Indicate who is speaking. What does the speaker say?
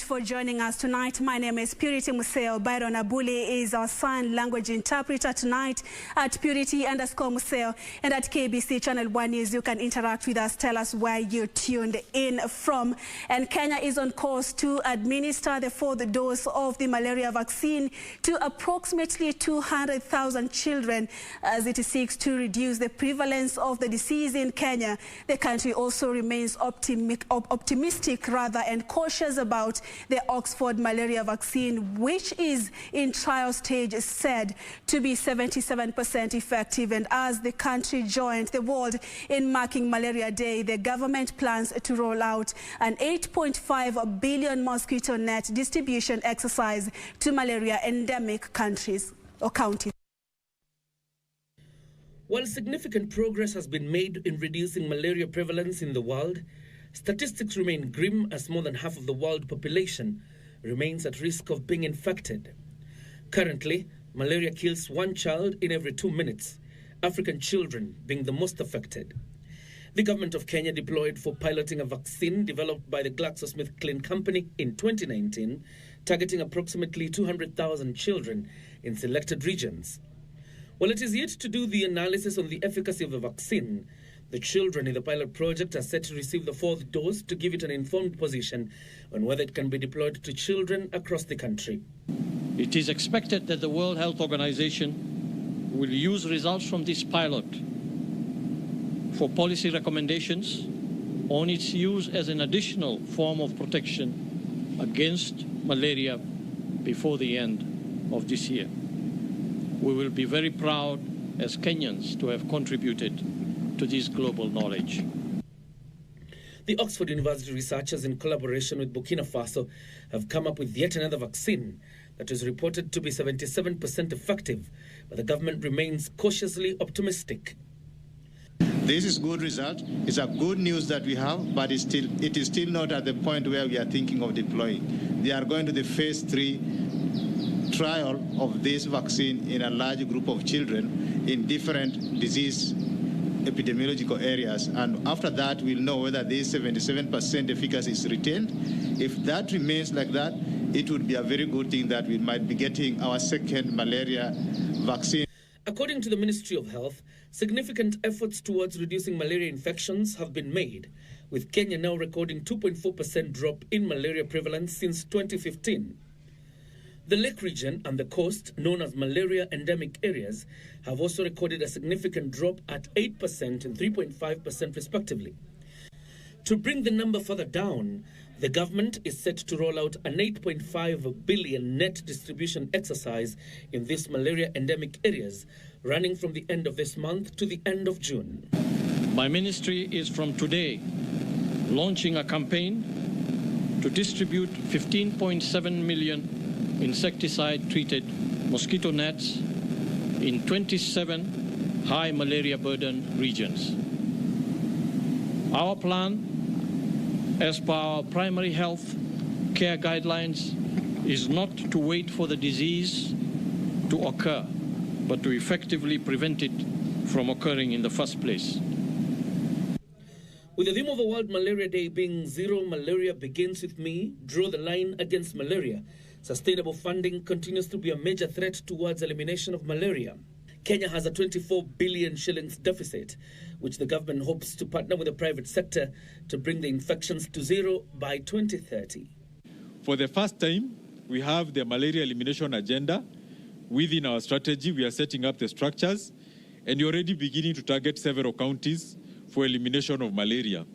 Speaker 1: for joining us tonight. My name is Purity Museo. Byron Abuli is our sign language interpreter tonight at Purity_Museo. And at KBC Channel 1 News, you can interact with us. Tell us where you're tuned in from. And Kenya is on course to administer the fourth dose of the malaria vaccine to approximately 200,000 children as it seeks to reduce the prevalence of the disease in Kenya. The country also remains optimistic and cautious about the Oxford Malaria Vaccine, which is in trial stage, said to be 77% effective. And as the country joined the world in Marking Malaria Day, the government plans to roll out an 8.5 billion mosquito net distribution exercise to malaria endemic countries or counties.
Speaker 2: While significant progress has been made in reducing malaria prevalence in the world, statistics remain grim as more than half of the world population remains at risk of being infected. Currently, malaria kills one child in every 2 minutes, African children being the most affected. The government of Kenya deployed for piloting a vaccine developed by the GlaxoSmithKline company in 2019, targeting approximately 200,000 children in selected regions. While it is yet to do the analysis on the efficacy of the vaccine, the children in the pilot project are set to receive the fourth dose to give it an informed position on whether it can be deployed to children across the country.
Speaker 3: It is expected that the World Health Organization will use results from this pilot for policy recommendations on its use as an additional form of protection against malaria before the end of this year. We will be very proud as Kenyans to have contributed to this global knowledge.
Speaker 2: The Oxford University researchers, in collaboration with Burkina Faso, have come up with yet another vaccine that is reported to be 77% effective, but the government remains cautiously optimistic.
Speaker 4: This is good result. It's a good news that we have, but it is still not at the point where we are thinking of deploying. They are going to the phase 3 trial of this vaccine in a large group of children in different disease epidemiological areas, and after that we'll know whether this 77% efficacy is retained. If that remains like that, it would be a very good thing that we might be getting our second malaria vaccine.
Speaker 2: According to the Ministry of Health, significant efforts towards reducing malaria infections have been made, with Kenya now recording 2.4% drop in malaria prevalence since 2015. The lake region and the coast, known as malaria endemic areas, have also recorded a significant drop at 8% and 3.5% respectively. To bring the number further down, the government is set to roll out an 8.5 billion net distribution exercise in these malaria endemic areas, running from the end of this month to the end of June.
Speaker 3: My ministry is from today launching a campaign to distribute 15.7 million insecticide-treated mosquito nets in 27 high malaria burden regions. Our plan, as per our primary health care guidelines, is not to wait for the disease to occur, but to effectively prevent it from occurring in the first place.
Speaker 2: With the theme of the World Malaria Day being Zero Malaria Begins With Me, Draw the Line Against Malaria, sustainable funding continues to be a major threat towards elimination of malaria. Kenya has a 24 billion shillings deficit, which the government hopes to partner with the private sector to bring the infections to zero by 2030.
Speaker 5: For the first time, we have the malaria elimination agenda. Within our strategy, we are setting up the structures, and we're already beginning to target several counties for elimination of malaria.